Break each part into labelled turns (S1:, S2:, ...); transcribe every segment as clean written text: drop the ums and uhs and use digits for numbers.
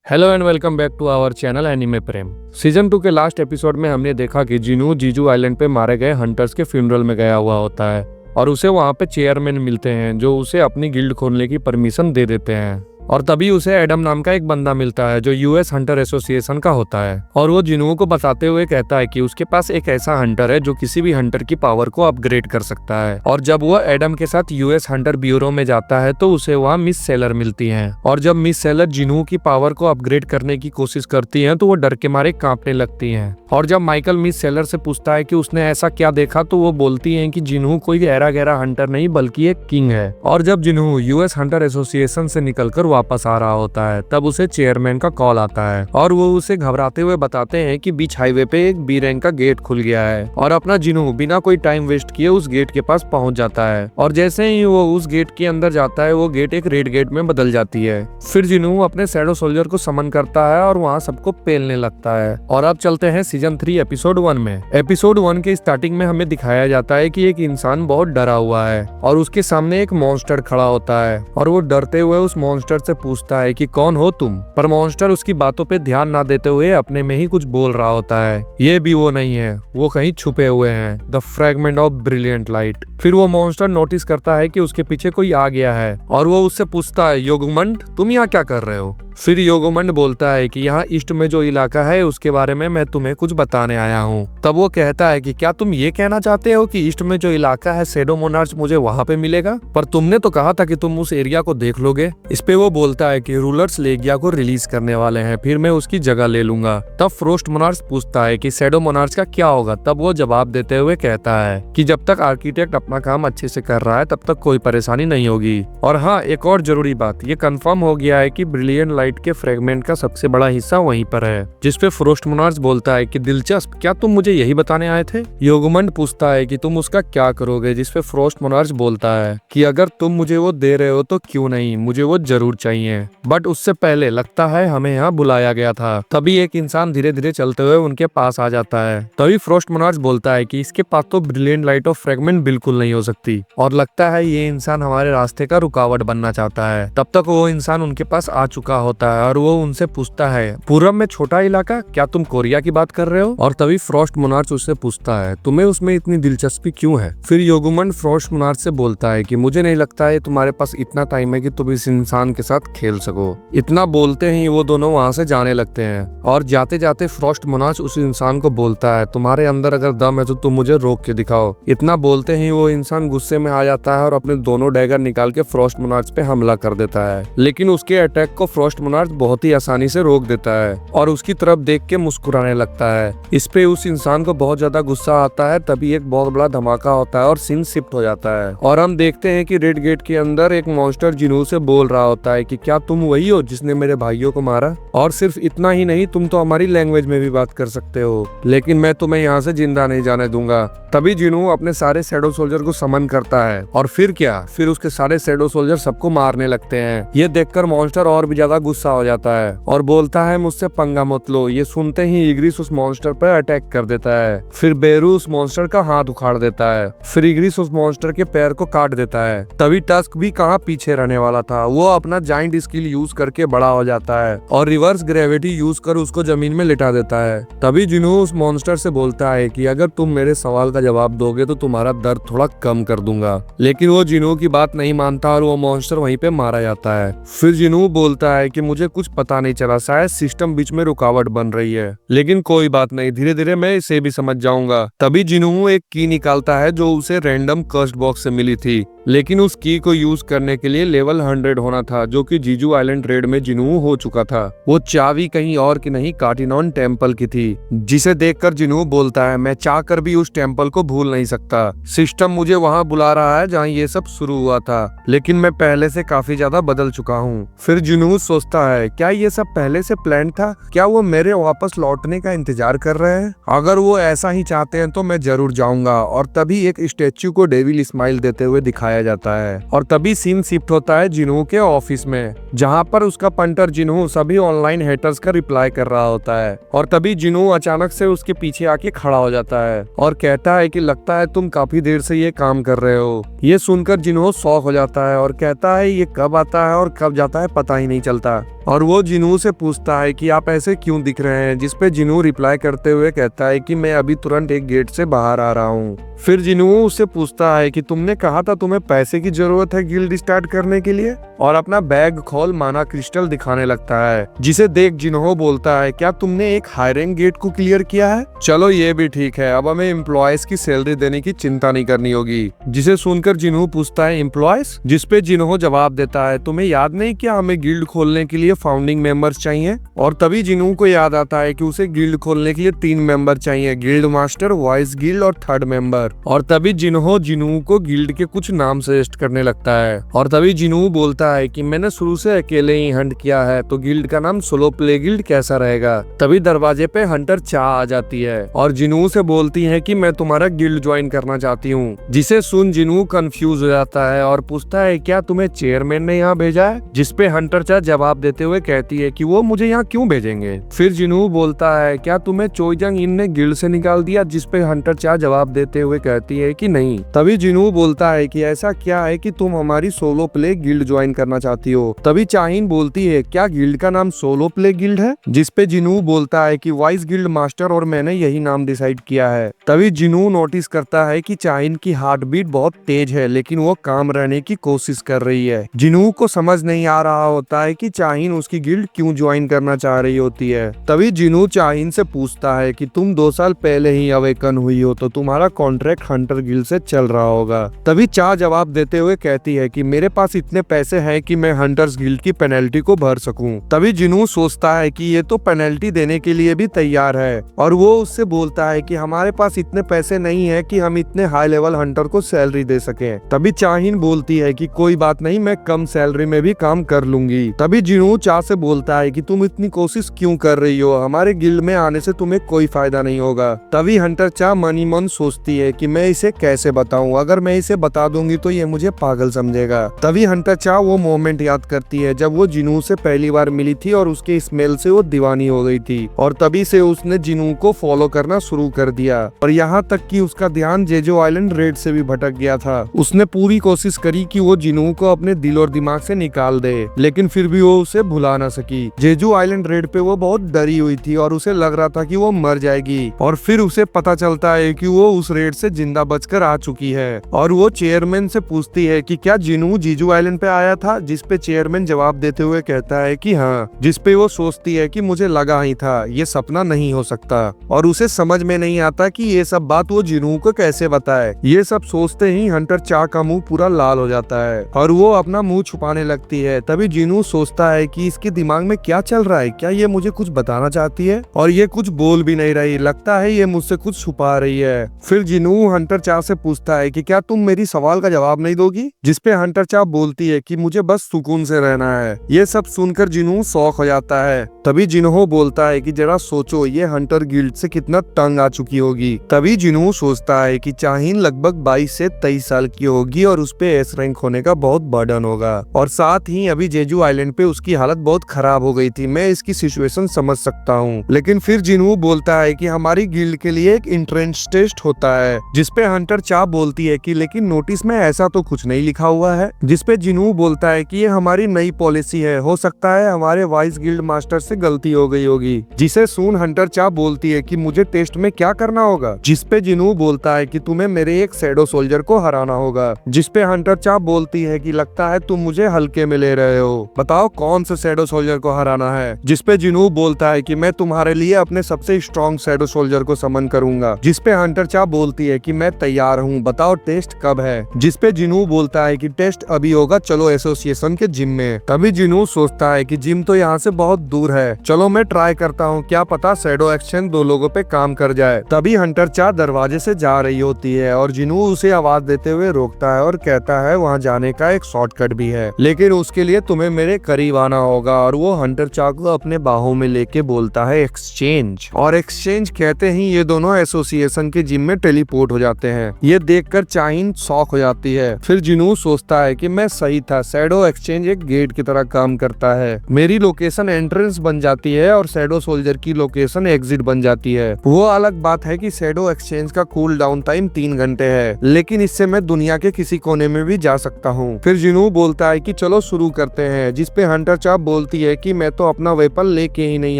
S1: Hello and welcome back to our channel anime Prem. Season 2 के last episode में हमने देखा कि जिनू जीजू आइलैंड पे मारे गए हंटर्स के फ्यूनरल में गया हुआ होता है और उसे वहां पे चेयरमैन मिलते हैं जो उसे अपनी गिल्ड खोलने की परमिशन दे देते हैं। और तभी उसे एडम नाम का एक बंदा मिलता है जो यूएस हंटर एसोसिएशन का होता है और वो जिनू को बताते हुए कहता है कि उसके पास एक ऐसा हंटर है जो किसी भी हंटर की पावर को अपग्रेड कर सकता है। और जब वो एडम के साथ यूएस हंटर ब्यूरो में जाता है तो उसे वहाँ मिस सेलर मिलती है और जब मिस सेलर जिनू की पावर को अपग्रेड करने की कोशिश करती है तो वो डर के मारे कांपने लगती है। और जब माइकल मिस सेलर से पूछता है कि उसने ऐसा क्या देखा तो वो बोलती है कि जिनू कोई गहरा गहरा हंटर नहीं बल्कि एक किंग है। और जब जिनू यूएस हंटर एसोसिएशन से निकलकर वापस आ रहा होता है तब उसे चेयरमैन का कॉल आता है और वो उसे घबराते हुए बताते हैं कि बीच हाईवे पे एक बी रैंक का गेट खुल गया है। और अपना जिनू बिना कोई टाइम वेस्ट किए उस गेट के पास पहुंच जाता है और जैसे ही वो उस गेट के अंदर जाता है वो गेट एक रेड गेट में बदल जाती है। फिर जिनू अपने शैडो सोल्जर को समन करता है और वहाँ सबको पेलने लगता है। और अब चलते हैं सीजन 3 एपिसोड 1 में। एपिसोड 1 के स्टार्टिंग में हमें दिखाया जाता है कि एक इंसान बहुत डरा हुआ है और उसके सामने एक मॉन्स्टर खड़ा होता है और वो डरते हुए उस मॉन्स्टर से पूछता है कि कौन हो तुम। पर मॉन्स्टर उसकी बातों पे ध्यान ना देते हुए अपने में ही कुछ बोल रहा होता है। ये भी वो नहीं है, वो कहीं छुपे हुए हैं, the fragment of brilliant light. फिर वो मॉन्स्टर नोटिस करता है कि उसके पीछे कोई आ गया है और वो उससे पूछता है योगमंड तुम यहाँ क्या कर रहे हो। फिर योगमंड बोलता है कि यहाँ ईस्ट में जो इलाका है उसके बारे में मैं तुम्हें कुछ बताने आया हूँ। तब वो कहता है कि क्या तुम ये कहना चाहते हो कि ईस्ट में जो इलाका है शैडो मोनार्च मुझे वहाँ पे मिलेगा, पर तुमने तो कहा था कि तुम उस एरिया को देख लोगे। इस पे वो बोलता है कि रूलर्स लेगिया को रिलीज करने वाले हैं, फिर मैं उसकी जगह ले लूंगा। तब फ्रोस्ट मोनार्च पूछता है कि शैडो मोनार्च का क्या होगा। तब वो जवाब देते हुए कहता है कि जब तक आर्किटेक्ट अपना काम अच्छे से कर रहा है तब तक कोई परेशानी नहीं होगी। और हाँ, एक और जरूरी बात, ये कंफर्म हो गया है कि ब्रिलियंट लाइट के फ्रेगमेंट का सबसे बड़ा हिस्सा वहीं पर है। जिसपे फ्रोस्ट मोनार्च बोलता है कि दिलचस्प, क्या तुम मुझे यही बताने आए थे। योगमंड पूछता है कि तुम उसका क्या करोगे, जिसपे फ्रोस्ट मोनार्च बोलता है कि अगर तुम मुझे वो दे रहे हो तो क्यों नहीं, मुझे वो जरूर चाहिए, बट उससे पहले लगता है हमें यहाँ बुलाया गया था। तभी एक इंसान धीरे धीरे चलते हुए उनके पास आ जाता है। तभी फ्रोस्ट मोनार्च बोलता है कि इसके पास तो ब्रिलियंट लाइट ऑफ फ्रेगमेंट बिल्कुल नहीं हो सकती और लगता है ये इंसान हमारे रास्ते का रुकावट बनना चाहता है। तब तक वो इंसान उनके पास आ चुका होता है और वो उनसे पूछता है पूरब में छोटा इलाका, क्या तुम कोरिया की बात कर रहे हो। और तभी फ्रोस्ट मोनार्च उससे पूछता है तुम्हें उसमें इतनी दिलचस्पी क्यों है। फिर योगमंड फ्रोस्ट मोनार्च से बोलता है कि मुझे नहीं लगता है तुम्हारे पास इतना टाइम है कि तुम इस इंसान के साथ खेल सको। इतना बोलते ही वो दोनों वहाँ से जाने लगते हैं और जाते जाते फ्रोस्ट मोनार्च उस इंसान को बोलता है तुम्हारे अंदर अगर दम है तो तुम मुझे रोक के दिखाओ। इतना बोलते ही वो इंसान गुस्से में आ जाता है और अपने दोनों डैगर निकाल के फ्रोस्ट मोनार्च पे हमला कर देता है। लेकिन उसके अटैक को फ्रोस्ट मोनार्च बहुत ही आसानी से रोक देता है और उसकी तरफ देख के मुस्कुराने लगता है। इस पे उस इंसान को बहुत ज्यादा गुस्सा आता है। तभी एक बहुत बड़ा धमाका होता है और सीन शिफ्ट हो जाता है और हम देखते हैं कि रेड गेट के अंदर एक मॉन्स्टर जिनू से बोल रहा होता है कि क्या तुम वही हो जिसने मेरे भाइयों को मारा, और सिर्फ इतना ही नहीं तुम तो हमारी लैंग्वेज में भी बात कर सकते हो, लेकिन मैं तुम्हें यहाँ से जिंदा नहीं जाने दूंगा। तभी जिनू अपने सारे शैडो सोल्जर को समन करता है और फिर क्या, फिर उसके सारे शैडो सोल्जर सबको मारने लगते हैं। ये देखकर मॉन्स्टर और भी ज्यादा गुस्सा हो जाता है और बोलता है मुझसे पंगा मत लो। ये सुनते ही इग्रिस उस मॉन्स्टर पर अटैक कर देता है। फिर बेरू उस मॉन्स्टर का हाथ उखाड़ देता है। फिर इग्रिस उस मॉन्स्टर के पैर को काट देता है। तभी टस्क भी कहाँ पीछे रहने वाला था, वो अपना जाइंट स्किल यूज करके बड़ा हो जाता है और रिवर्स ग्रेविटी यूज कर उसको जमीन में लिटा देता है। तभी जिनू उस मॉन्स्टर से बोलता है कि अगर तुम मेरे सवाल का जवाब दोगे तो तुम्हारा दर्द थोड़ा कम कर दूंगा। लेकिन वो जिनू की बात नहीं मानता और वो मॉन्स्टर वहीं पे मारा जाता है। फिर जिनू बोलता है कि मुझे कुछ पता नहीं चला, शायद सिस्टम बीच में रुकावट बन रही है, लेकिन कोई बात नहीं, धीरे धीरे मैं इसे भी समझ जाऊंगा। तभी जिनू एक की निकालता है जो उसे रैंडम कर्स्ड बॉक्स से मिली थी, लेकिन उस की को यूज करने के लिए लेवल 100 होना था जो कि जीजू आइलैंड रेड में जिनू हो चुका था। वो चाबी कहीं और की नहीं कार्टिनॉन टेम्पल की थी, जिसे देखकर जिनू बोलता है मैं चाहकर भी उस टेम्पल को भूल नहीं सकता। सिस्टम मुझे वहाँ बुला रहा है जहाँ ये सब शुरू हुआ था, लेकिन मैं पहले से काफी ज्यादा बदल चुका हूँ। फिर जिनू सोचता है क्या ये सब पहले से प्लान था, क्या वो मेरे वापस लौटने का इंतजार कर रहे हैं। अगर वो ऐसा ही चाहते हैं तो मैं जरूर जाऊंगा। और तभी एक स्टेच्यू को डेविल स्माइल देते हुए दिखाया दिखाया जाता है। और तभी सीन शिफ्ट होता है जिनू के ऑफिस में, जहाँ पर उसका पंटर जिनू सभी ऑनलाइन हेटर्स का रिप्लाई कर रहा होता है। और तभी जिनू अचानक से उसके पीछे आके खड़ा हो जाता है और कहता है कि लगता है तुम काफी देर से ये काम कर रहे हो। ये सुनकर जिनू शॉक हो जाता है और कहता है ये कब आता है और कब जाता है पता ही नहीं चलता। और वो जिनू से पूछता है कि आप ऐसे क्यों दिख रहे हैं, जिसपे जिनू रिप्लाई करते हुए कहता है कि मैं अभी तुरंत एक गेट से बाहर आ रहा हूँ। फिर जिनू उससे पूछता है कि तुमने कहा था तुम्हें पैसे की जरूरत है गिल्ड स्टार्ट करने के लिए, और अपना बैग खोल माना क्रिस्टल दिखाने लगता है, जिसे देख जिनहो बोलता है क्या तुमने एक हायरिंग गेट को क्लियर किया है? चलो ये भी ठीक है, अब हमें एम्प्लॉयज की सैलरी देने की चिंता नहीं करनी होगी। जिसे सुनकर जिनहो पूछता है एम्प्लॉयज, जिसपे जिनहो जवाब देता है तुम्हें याद नहीं क्या हमें गिल्ड खोलने के लिए फाउंडिंग मेंबर्स चाहिए? और तभी जिनू को याद आता है कि उसे गिल्ड खोलने के लिए 3 मेंबर चाहिए, गिल्ड मास्टर, वॉइस गिल्ड और थर्ड मेंबर। और तभी जिनहो जिनू को गिल्ड के कुछ नाम सजेस्ट करने लगता है। और तभी जिनू बोलता है कि मैंने शुरू से अकेले ही हंट किया है, तो गिल्ड का नाम सोलो प्ले गिल्ड कैसा रहेगा? तभी दरवाजे पे हंटर चा आ जाती है और जिनू से बोलती है कि मैं तुम्हारा गिल्ड ज्वाइन करना चाहती हूँ। जिसे सुन जिनू कंफ्यूज हो जाता है और पूछता है क्या तुम्हें चेयरमैन ने यहाँ भेजा है? जिसपे हंटर चा जवाब देते हुए कहती है कि वो मुझे यहाँ क्यों भेजेंगे? फिर जिनू बोलता है क्या तुम्हें चोइजंग इन ने गिल्ड से निकाल दिया? जिसपे हंटर चा जवाब देते हुए कहती है कि नहीं। तभी जिनू बोलता है कि ऐसा क्या है कि तुम हमारी सोलो प्ले गिल्ड ज्वाइन करना चाहती हो? तभी चाहिन बोलती है क्या गिल्ड का नाम सोलो प्ले गिल्ड है? जिसपे जिनू बोलता है कि वाइस गिल्ड मास्टर और मैंने यही नाम डिसाइड किया है। तभी जिनू नोटिस करता है कि चाहिन की हार्ट बीट बहुत तेज है, लेकिन वो काम रहने की कोशिश कर रही है। जिनू को समझ नहीं आ रहा होता है कि चाहिन उसकी गिल्ड क्यों ज्वाइन करना चाह रही होती है। तभी जिनू चाहिन से पूछता है कि तुम 2 साल पहले ही अवेकन हुई हो, तो तुम्हारा कॉन्ट्रैक्ट हंटर गिल्ड से चल रहा होगा। तभी चा जवाब देते हुए कहती है कि मेरे पास इतने पैसे हैं कि मैं हंटर्स गिल्ड की पेनल्टी को भर सकूं। तभी जिनू सोचता है कि ये तो पेनल्टी देने के लिए भी तैयार है, और वो उससे बोलता है कि हमारे पास इतने पैसे नहीं है कि हम इतने हाई लेवल हंटर को सैलरी दे सकें। तभी चाहिन बोलती है कि कोई बात नहीं, मैं कम सैलरी में भी काम कर लूंगी। तभी जिनू चा से बोलता है कि तुम इतनी कोशिश क्यों कर रही हो, हमारे गिल्ड में आने से तुम्हें कोई फायदा नहीं होगा। तभी हंटर चा मन ही मन सोचती है कि मैं इसे कैसे बताऊं, अगर मैं इसे बता दूंगी तो ये मुझे पागल समझेगा। तभी हंटर चा वो मोमेंट याद करती है जब वो जिनू से पहली बार मिली थी और उसके स्मेल से वो दीवानी हो गई थी, और तभी से उसने जिनू को फॉलो करना शुरू कर दिया। और यहाँ तक कि उसका ध्यान जेजो आइलैंड रेड से भी भटक गया था। उसने पूरी कोशिश करी कि वो जिनू को अपने दिल और दिमाग से निकाल दे, लेकिन फिर भी वो उसे भुला ना सकी। जेजो आइलैंड रेड पे वो बहुत डरी हुई थी और उसे लग रहा था कि वो मर जाएगी। और फिर उसे पता चलता है कि वो उस रेड से जिंदा बचकर आ चुकी है, और वो चेयरमैन से पूछती है कि क्या जिनू जीजू आइलैंड पे आया था? जिसपे चेयरमैन जवाब देते हुए कहता है कि हाँ। जिसपे वो सोचती है कि मुझे लगा ही था, ये सपना नहीं हो सकता। और उसे समझ में नहीं आता कि ये सब बात वो जिनू को कैसे बताए। ये सब सोचते ही हंटर चा का मुंह पूरा लाल हो जाता है और वो अपना मुंह छुपाने लगती है। तभी जिनू सोचता है कि इसके दिमाग में क्या चल रहा है, क्या ये मुझे कुछ बताना चाहती है? और ये कुछ बोल भी नहीं रही, लगता है ये मुझसे कुछ छुपा रही है। फिर जिनू हंटर चा से पूछता है कि क्या तुम मेरी सवाल का जवाब नहीं दोगी? जिसपे हंटर चा बोलती है कि मुझे बस सुकून से रहना है। ये सब सुनकर जिनू शॉक हो जाता है। तभी जिनहो बोलता है कि जरा सोचो ये हंटर गिल्ड से कितना तंग आ चुकी होगी। तभी जिनू सोचता है कि चाहिन लगभग 22 से 23 साल की होगी और उस पे एस रैंक होने का बहुत बर्डन होगा, और साथ ही अभी जेजू आइलैंड पे उसकी हालत बहुत खराब हो गई थी। मैं इसकी सिचुएशन समझ सकता हूँ। लेकिन फिर जिनू बोलता है कि हमारी गिल्ड के लिए एक एंट्रेंस टेस्ट होता है, जिसपे हंटर चा बोलती है कि लेकिन नोटिस में ऐसा तो कुछ नहीं लिखा हुआ है। जिसपे जिनू बोलता है कि ये हमारी नई पॉलिसी है, हो सकता है हमारे वाइस गिल्ड मास्टर से गलती हो गई होगी। जिसे सुन हंटर चा बोलती है कि मुझे टेस्ट में क्या करना होगा? जिसपे जिनू बोलता है कि तुम्हें मेरे एक शैडो सोल्जर को हराना होगा। जिसपे हंटर चा बोलती है कि लगता है तुम मुझे हल्के में ले रहे हो, बताओ कौन से शैडो सोल्जर को हराना है? जिसपे जिनू बोलता है कि मैं तुम्हारे लिए अपने सबसे स्ट्रॉन्ग शैडो सोल्जर को समन करूंगा। जिसपे हंटर चा बोलती है कि मैं तैयार हूँ, बताओ टेस्ट कब है? जिसपे जिनू बोलता है कि टेस्ट अभी होगा, चलो एसोसिएशन के जिम में। तभी जिनू सोचता है कि जिम तो यहाँ से बहुत दूर है, है, चलो मैं ट्राई करता हूँ, क्या पता शैडो एक्सचेंज 2 लोगों पे काम कर जाए। तभी हंटर चा दरवाजे से जा रही होती है और जिनू उसे आवाज देते हुए रोकता है और कहता है वहाँ जाने का एक शॉर्टकट भी है, लेकिन उसके लिए तुम्हें मेरे करीब आना होगा। और वो हंटर चा को अपने बाहों में लेके बोलता है एक्सचेंज, और एक्सचेंज कहते ही ये दोनों एसोसिएशन के जिम में टेलीपोर्ट हो जाते हैं। ये देखकर चाइन शॉक हो जाती है। फिर जिनू सोचता है कि मैं सही था, शैडो एक्सचेंज एक गेट की तरह काम करता है। मेरी लोकेशन एंट्रेंस बन जाती है और शैडो सोल्जर की लोकेशन एग्जिट बन जाती है। वो अलग बात है कि शैडो एक्सचेंज का कूल डाउन टाइम 3 घंटे है, लेकिन इससे मैं दुनिया के किसी कोने में भी जा सकता हूँ। फिर जिनू बोलता है कि चलो शुरू करते हैं, जिसपे हंटर चा बोलती है कि मैं तो अपना वेपन लेके ही नहीं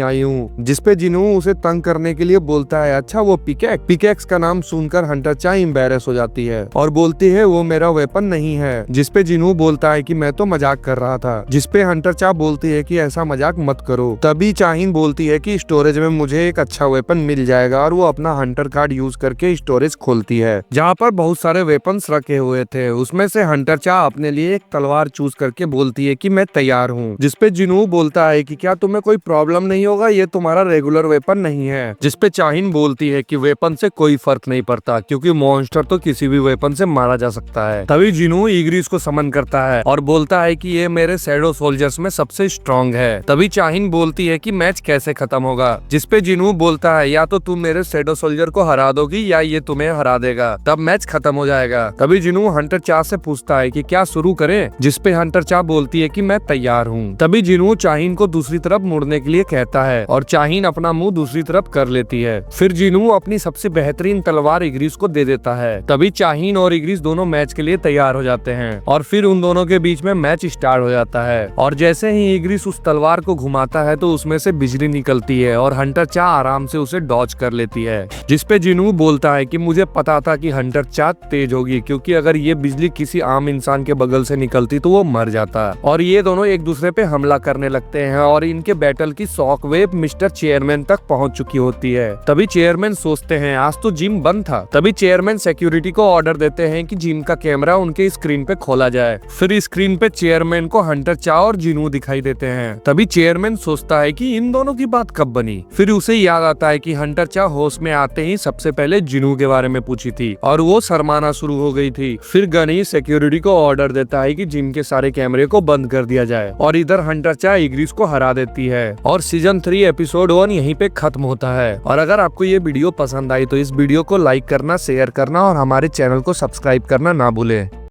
S1: आई हूँ। जिसपे जिनू उसे तंग करने के लिए बोलता है अच्छा वो पिकेक्स का नाम सुनकर हंटर चा एम्बैरेस हो जाती है और बोलती है वो मेरा वेपन नहीं है। जिसपे जिनू बोलता है कि मैं तो मजाक कर रहा था। जिसपे हंटर चा बोलती है कि ऐसा मजाक मत करो। तभी चाहिन बोलती है कि स्टोरेज में मुझे एक अच्छा वेपन मिल जाएगा और वो अपना हंटर कार्ड यूज करके स्टोरेज खोलती है, जहाँ पर बहुत सारे वेपन्स रखे हुए थे। उसमें से हंटर चा अपने लिए एक तलवार चूज करके बोलती है कि मैं तैयार हूँ। जिसपे जिनू बोलता है कि क्या तुम्हें कोई प्रॉब्लम नहीं होगा, ये तुम्हारा रेगुलर वेपन नहीं है। जिसपे चाहिन बोलती है कि वेपन से कोई फर्क नहीं पड़ता, क्योंकि मॉन्स्टर तो किसी भी वेपन से मारा जा सकता है। तभी जिनू इग्रिस को समन करता है और बोलता है कि ये मेरे शैडो सोल्जर्स में सबसे स्ट्रॉन्ग है। तभी चाहिन बोलती है कि मैच कैसे खत्म होगा। जिसपे जिनू बोलता है या तो तुम मेरे शैडो सोल्जर को हरा दोगी या ये तुम्हें हरा देगा, तब मैच खत्म हो जाएगा। तभी जिनू हंटर चा से पूछता है कि क्या शुरू करें। जिसपे हंटर चा बोलती है कि मैं तैयार हूँ। तभी जिनू चाहिन को दूसरी तरफ मुड़ने के लिए कहता है और चाहिन अपना मुंह दूसरी तरफ कर लेती है। फिर जिनू अपनी सबसे बेहतरीन तलवार इग्रिस को दे देता है। तभी चाहिन और इग्रिस दोनों मैच के लिए तैयार हो जाते हैं और फिर उन दोनों के बीच में मैच स्टार्ट हो जाता है। और जैसे ही इग्रिस उस तलवार को घुमाता है तो उसमें से बिजली निकलती है और हंटर चा आराम से उसे डॉज कर लेती है। जिसपे जिनू बोलता है कि मुझे पता था कि हंटर चा तेज होगी, क्योंकि अगर ये बिजली किसी आम इंसान के बगल से निकलती तो वो मर जाता। और ये दोनों एक दूसरे पे हमला करने लगते हैं और इनके बैटल की शॉक वेव मिस्टर चेयरमैन तक पहुंच चुकी होती है। तभी चेयरमैन सोचते हैं आज तो जिम बंद था। तभी चेयरमैन सिक्योरिटी को ऑर्डर देते हैं कि जिम का कैमरा उनके स्क्रीन पे खोला जाए। फिर स्क्रीन पे चेयरमैन को हंटर चा और जिनू दिखाई देते हैं। तभी चेयरमैन सोचता है कि इन दोनों की बात कब बनी। फिर उसे याद आता है कि हंटर चा होश में आते ही सबसे पहले जिनू के बारे में पूछी थी और वो शर्माना शुरू हो गई थी। फिर गनी सिक्योरिटी को ऑर्डर देता है कि जिम के सारे कैमरे को बंद कर दिया जाए और इधर हंटर चा इग्रिस को हरा देती है। और सीजन 3 एपिसोड 1 यहीं पे खत्म होता है। और अगर आपको ये वीडियो पसंद आई तो इस वीडियो को लाइक करना, शेयर करना और हमारे चैनल को सब्सक्राइब करना ना भूलें।